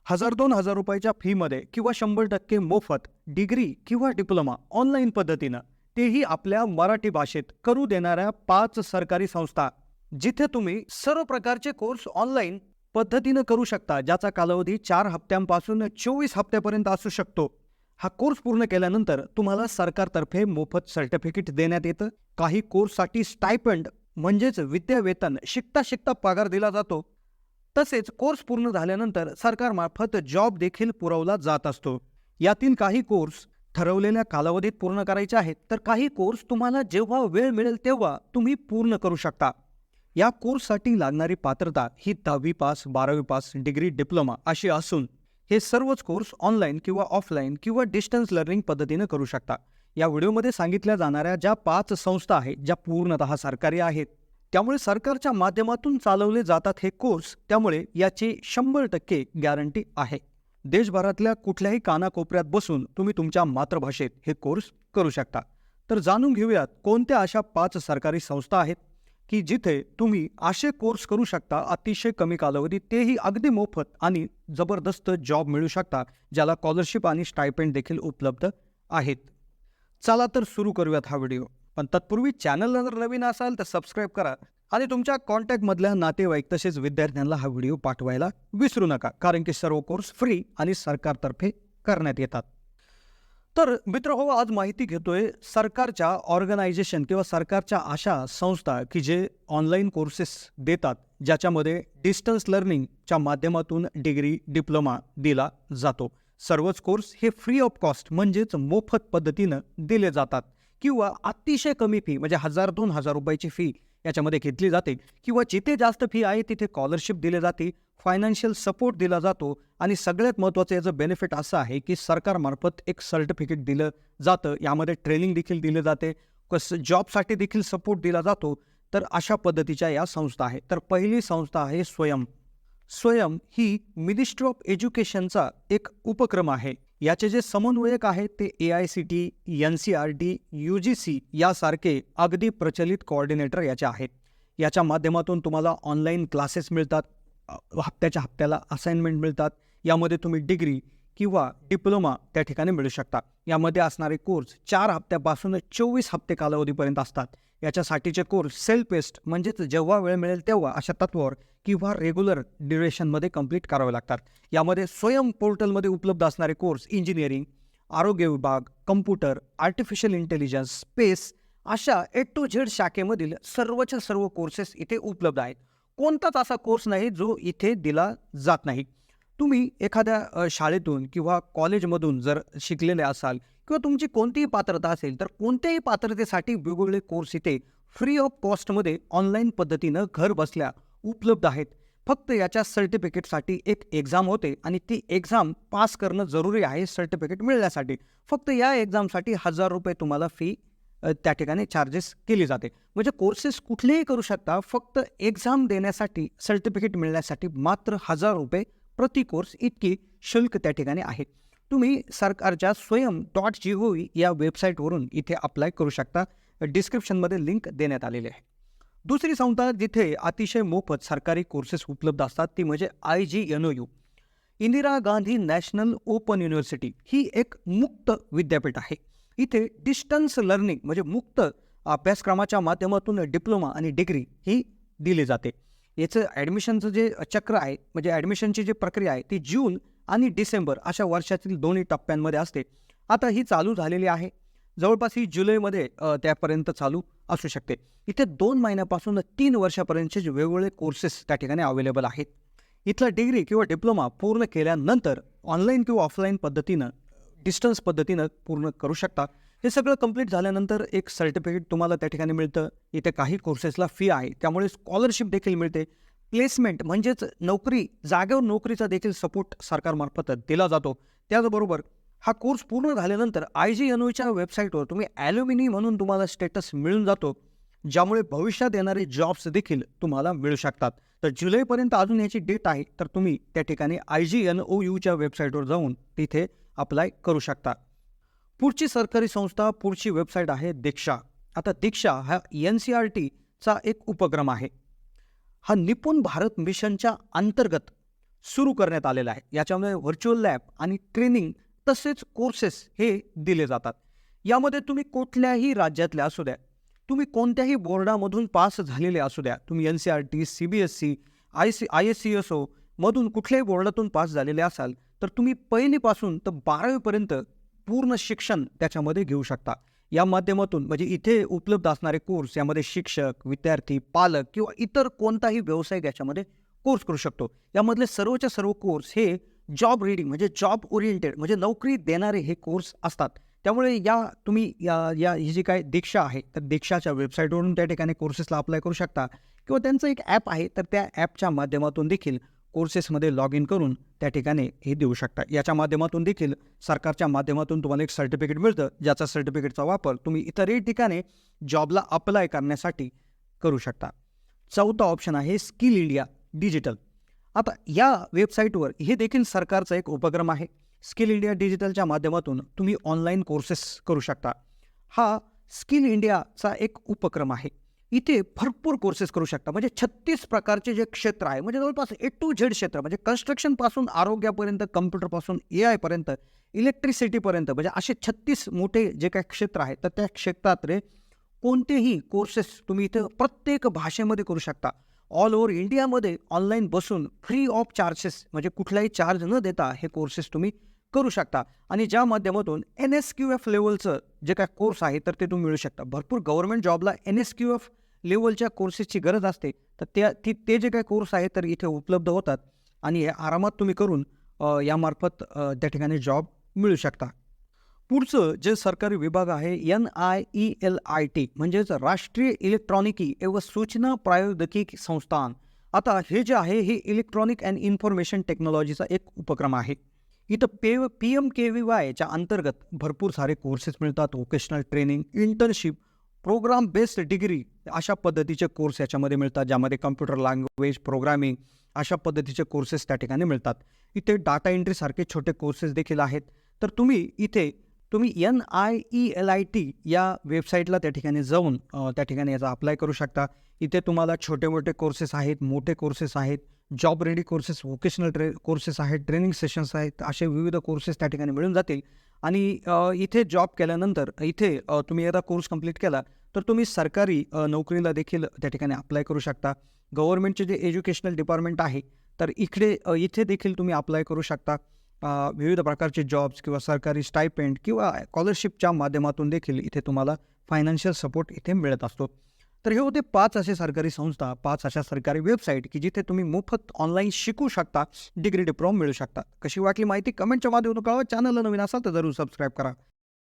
1000-2000 रुपयाच्या फीमध्ये किंवा 100% मोफत डिग्री किंवा डिप्लोमा ऑनलाईन पद्धतीनं, तेही आपल्या मराठी भाषेत करू देणाऱ्या 5 सरकारी संस्था, जिथे तुम्ही सर्व प्रकारचे कोर्स ऑनलाईन पद्धतीनं करू शकता, ज्याचा कालावधी 4 हप्त्यांपासून 24 हप्त्यापर्यंत असू शकतो. हा कोर्स पूर्ण केल्यानंतर तुम्हाला सरकारतर्फे मोफत सर्टिफिकेट देण्यात येतं. काही कोर्ससाठी स्टायपेंड म्हणजेच विद्यावेतन शिकता शिकता पगार दिला जातो. तसेच कोर्स पूर्ण झाल्यानंतर सरकारमार्फत जॉब देखील पुरवला जात असतो. यातील काही कोर्स ठरवलेल्या कालावधीत पूर्ण करायचे आहेत, तर काही कोर्स तुम्हाला जेव्हा वेळ मिळेल तेव्हा तुम्ही पूर्ण करू शकता. या कोर्ससाठी लागणारी पात्रता ही 10वी पास, 12वी पास, डिग्री, डिप्लोमा अशी असून हे सर्वच कोर्स ऑनलाईन किंवा ऑफलाईन किंवा डिस्टन्स लर्निंग पद्धतीने करू शकता. या व्हिडिओमध्ये सांगितल्या जाणाऱ्या ज्या 5 संस्था आहेत, ज्या पूर्णतः सरकारी आहेत, त्यामुळे सरकारच्या माध्यमातून चालवले जातात हे कोर्स, त्यामुळे याची 100% गॅरंटी आहे. देशभरातल्या कुठल्याही कानाकोपऱ्यात बसून तुम्ही तुमच्या मातृभाषेत हे कोर्स करू शकता. तर जाणून घेऊयात कोणत्या अशा 5 सरकारी संस्था आहेत की जिथे तुम्ही असे कोर्स करू शकता अतिशय कमी कालावधीत, तेही अगदी मोफत, आणि जबरदस्त जॉब मिळू शकता, ज्याला स्कॉलरशिप आणि स्टायपेंड देखील उपलब्ध आहेत. चला तर सुरू करूयात हा व्हिडिओ. पण तत्पूर्वी चॅनलला जर नवीन असाल तर सबस्क्राईब करा आणि तुमच्या कॉन्टॅक्टमधल्या नातेवाईक तसेच विद्यार्थ्यांना हा व्हिडिओ पाठवायला विसरू नका, कारण की सर्व कोर्स फ्री आणि सरकारतर्फे करण्यात येतात. तर मित्रहो, आज माहिती घेतोय सरकारच्या ऑर्गनायझेशन किंवा सरकारच्या अशा संस्था की जे ऑनलाईन कोर्सेस देतात, ज्याच्यामध्ये डिस्टन्स लर्निंगच्या माध्यमातून डिग्री, डिप्लोमा दिला जातो. सर्वच कोर्स हे फ्री ऑफ कॉस्ट म्हणजेच मोफत पद्धतीनं दिले जातात किंवा अतिशय कमी फी म्हणजे 1000-2000 रुपयाची फी याच्यामध्ये घेतली जाते, किंवा जिथे जास्त फी आहे तिथे स्कॉलरशिप दिली जाते, फायनान्शियल सपोर्ट दिला जातो, आणि सगळ्यात महत्त्वाचं याचं बेनिफिट असं आहे की सरकारमार्फत एक सर्टिफिकेट दिलं जातं. यामध्ये ट्रेनिंग देखील दिले जाते, जॉबसाठी देखील सपोर्ट दिला जातो. तर अशा पद्धतीच्या या संस्था आहेत. तर पहिली संस्था आहे स्वयम. स्वयम ही मिनिस्ट्री ऑफ एज्युकेशनचा एक उपक्रम आहे. याचे जे समन्वयक आहेत ते AICTE, NCERT, UGC यासारखे अगदी प्रचलित कोऑर्डिनेटर याचे आहेत. याच्या माध्यमातून तुम्हाला ऑनलाईन क्लासेस मिळतात, हप्त्याच्या हप्त्याला असाइनमेंट मिळतात. यामध्ये तुम्ही डिग्री किंवा डिप्लोमा त्या ठिकाणी मिळू शकता. यामध्ये असणारे कोर्स 4 हप्त्यापासून 24 हप्ते कालावधीपर्यंत असतात. याच्यासाठीचे कोर्स सेल्फ पेस्ट म्हणजेच जेव्हा वेळ मिळेल तेव्हा अशा तत्वावर किंवा रेग्युलर ड्युरेशनमध्ये कंप्लीट करावे लागतात. यामध्ये स्वयं पोर्टलमध्ये उपलब्ध असणारे कोर्स इंजिनिअरिंग, आरोग्य विभाग, कम्प्युटर, आर्टिफिशियल इंटेलिजन्स, स्पेस अशा A to Z शाखेमधील सर्वच्या सर्व कोर्सेस इथे उपलब्ध आहेत. कोणताच असा कोर्स नाही जो इथे दिला जात नाही. तुम्ही एखाद्या शाळेतून किंवा कॉलेजमधून जर शिकलेले असाल किंवा तुमची कोणतीही पात्रता असेल, तर कोणत्याही पात्रतेसाठी वेगवेगळे कोर्स इथे फ्री ऑफ कॉस्टमध्ये ऑनलाईन पद्धतीनं घर बसल्या उपलब्ध आहेत. फक्त याच्या सर्टिफिकेटसाठी एक एक्झाम होते आणि ती एक्झाम पास करणं जरुरी आहे सर्टिफिकेट मिळण्यासाठी. फक्त या एक्झामसाठी 1000 रुपये तुम्हाला फी त्या ठिकाणी चार्जेस केली जाते. म्हणजे कोर्सेस कुठलेही करू शकता, फक्त एक्झाम देण्यासाठी, सर्टिफिकेट मिळण्यासाठी मात्र 1000 रुपये प्रति कोर्स इतकी शुल्क त्या ठिकाणी आहे. तुम्ही सरकारच्या swayam.gov या वेबसाईटवरून इथे अप्लाय करू शकता. डिस्क्रिप्शनमध्ये लिंक देण्यात आलेली आहे. दुसरी संस्था जिथे अतिशय मोफत सरकारी कोर्सेस उपलब्ध असतात ती म्हणजे IGNOU, Indira Gandhi national open university. ही एक मुक्त विद्यापीठ आहे. इथे डिस्टन्स लर्निंग म्हणजे मुक्त अभ्यासक्रमाच्या माध्यमातून डिप्लोमा आणि डिग्री ही दिली जाते. याचं ॲडमिशनचं जे चक्र आहे, म्हणजे ॲडमिशनची जी प्रक्रिया आहे ती जून आणि डिसेंबर अशा वर्षातील दोन्ही टप्प्यांमध्ये असते. आता ही चालू झालेली आहे. जवळपास ही जुलैमध्ये त्यापर्यंत चालू असू शकते. इथे 2 महिन्यापासून 3 वर्षापर्यंतचे वेगवेगळे कोर्सेस त्या ठिकाणी अवेलेबल आहेत. इथला डिग्री किंवा डिप्लोमा पूर्ण केल्यानंतर ऑनलाईन किंवा ऑफलाईन पद्धतीनं, डिस्टन्स पद्धतीनं पूर्ण करू शकता. हे सगळं कंप्लीट झाल्यानंतर एक सर्टिफिकेट तुम्हाला त्या ठिकाणी मिळतं. इथे काही कोर्सेसला फी आहे, त्यामुळे स्कॉलरशिप देखील मिळते. प्लेसमेंट म्हणजेच नोकरी, जागेवर नोकरीचा देखील सपोर्ट सरकारमार्फत दिला जातो. त्याचबरोबर हा कोर्स पूर्ण झाल्यानंतर IGNOUच्या वेबसाईटवर तुम्ही ॲल्युमिनी म्हणून तुम्हाला स्टेटस मिळून जातो, ज्यामुळे भविष्यात येणारे जॉब्स देखील तुम्हाला मिळू शकतात. तर जुलैपर्यंत अजून याची डेट आहे, तर तुम्ही त्या ठिकाणी IGNOUच्या वेबसाईटवर जाऊन तिथे अप्लाय करू शकता. पुढची सरकारी संस्था, पुढची वेबसाईट आहे दीक्षा. आता दीक्षा हा NCERTचा एक उपक्रम आहे. हा निपुण भारत मिशनच्या अंतर्गत सुरू करण्यात आलेला आहे. याच्यामध्ये व्हर्च्युअल लॅब आणि ट्रेनिंग तसेच कोर्सेस हे दिले जातात. यामध्ये तुम्ही कुठल्याही राज्यातल्या असू द्या, तुम्ही कोणत्याही बोर्डामधून पास झालेले असू द्या, तुम्ही NCERT, CBSE, ISC मधून कुठल्याही बोर्डातून पास झालेले असाल, तर तुम्ही पहिलीपासून तर 12वी पर्यंत पूर्ण शिक्षण त्याच्यामध्ये घेऊ शकता. या माध्यमातून म्हणजे इथे उपलब्ध असणारे कोर्स यामध्ये शिक्षक, विद्यार्थी, पालक किंवा इतर कोणताही व्यावसायिक याच्यामध्ये कोर्स करू शकतो. यामधले सर्वच्या सर्व कोर्स हे जॉब रीडिंग म्हणजे जॉब ओरिएंटेड म्हणजे नोकरी देणारे हे कोर्स असतात. त्यामुळे तुम्ही ही जी काय दीक्षा आहे, तर दीक्षाच्या वेबसाईटवरून त्या ठिकाणी कोर्सेसला अप्लाय करू शकता किंवा त्यांचं एक ॲप आहे, तर त्या ॲपच्या माध्यमातून देखील कोर्सेसमध्ये लॉग इन करून त्या ठिकाणी हे देऊ शकता. याच्या माध्यमातून देखील सरकारच्या माध्यमातून तुम्हाला एक सर्टिफिकेट मिळतं, ज्याचा सर्टिफिकेटचा वापर तुम्ही इतरही ठिकाणी जॉबला अप्लाय करण्यासाठी करू शकता. चौथा ऑप्शन आहे स्किल इंडिया डिजिटल. आता या वेबसाईटवर हे देखील सरकारचा एक उपक्रम आहे. स्किल इंडिया डिजिटलच्या माध्यमातून तुम्ही ऑनलाईन कोर्सेस करू शकता. हा स्किल इंडियाचा एक उपक्रम आहे. इथे भरपूर कोर्सेस करू शकता. म्हणजे 36 प्रकारचे जे क्षेत्र आहे, म्हणजे जवळपास A to Z क्षेत्र, म्हणजे कन्स्ट्रक्शनपासून आरोग्यापर्यंत, कम्प्युटरपासून AI पर्यंत, इलेक्ट्रिसिटीपर्यंत, म्हणजे असे 36 मोठे जे काही क्षेत्र आहेत, तर त्या क्षेत्रातले कोणतेही कोर्सेस तुम्ही इथं प्रत्येक भाषेमध्ये करू शकता. ऑल ओव्हर इंडियामध्ये ऑनलाईन बसून फ्री ऑफ चार्जेस म्हणजे कुठलाही चार्ज न देता हे कोर्सेस तुम्ही करू शकता. आणि ज्या माध्यमातून NSQF लेवलचं जे काय कोर्स आहे तर ते तुम्ही मिळू शकता. भरपूर गव्हर्नमेंट जॉबला NSQF लेवलच्या कोर्सेसची गरज असते, तर ते जे काही कोर्स आहे तर इथे उपलब्ध होतात आणि हे आरामात तुम्ही करून यामार्फत त्या ठिकाणी जॉब मिळू शकता. पुढचं जे सरकारी विभाग आहे NIELIT म्हणजेच राष्ट्रीय इलेक्ट्रॉनिकी व सूचना प्रायोगिकी संस्थान. आता हे जे आहे हे इलेक्ट्रॉनिक अँड इन्फॉर्मेशन टेक्नॉलॉजीचा एक उपक्रम आहे. इथं PMKVYच्या अंतर्गत भरपूर सारे कोर्सेस मिळतात. Vocational training, internship, programme based degree अशा पद्धतीचे कोर्स याच्यामध्ये मिळतात, ज्यामध्ये कम्प्युटर लँग्वेज, प्रोग्रामिंग अशा पद्धतीचे कोर्सेस त्या ठिकाणी मिळतात. इथे डाटा एंट्रीसारखे छोटे कोर्सेस देखील आहेत. तर तुम्ही NIELIT या वेबसाईटला त्या ठिकाणी जाऊन त्या ठिकाणी याचा अप्लाय करू शकता. इथे तुम्हाला छोटे मोठे कोर्सेस आहेत, मोठे कोर्सेस आहेत, job ready courses, vocational courses आहेत, ट्रेनिंग सेशन्स आहेत, असे विविध कोर्सेस त्या ठिकाणी मिळून जातील. आणि इथे जॉब केल्यानंतर इथे तुम्ही एकदा कोर्स कंप्लीट केला तर तुम्ही सरकारी नोकरीला देखील त्या ठिकाणी अप्लाय करू शकता. गव्हर्नमेंटचे जे एज्युकेशनल डिपार्टमेंट आहे तर इथे देखील तुम्ही अप्लाय करू शकता. विविध प्रकारचे जॉब्स किंवा सरकारी स्टायपेंड किंवा स्कॉलरशिपच्या माध्यमातून देखील इथे तुम्हाला फायनान्शियल सपोर्ट इथे मिळत असतो. तर हे होते 5 असे सरकारी संस्था, 5 अशा सरकारी वेबसाईट की जिथे तुम्ही मोफत ऑनलाईन शिकू शकता, डिग्री डिप्लोमा मिळू शकता. कशी वाटली माहिती कमेंटच्या माध्यमातून कळवा. चॅनलला नवीन असाल तर जरूर सबस्क्राईब करा.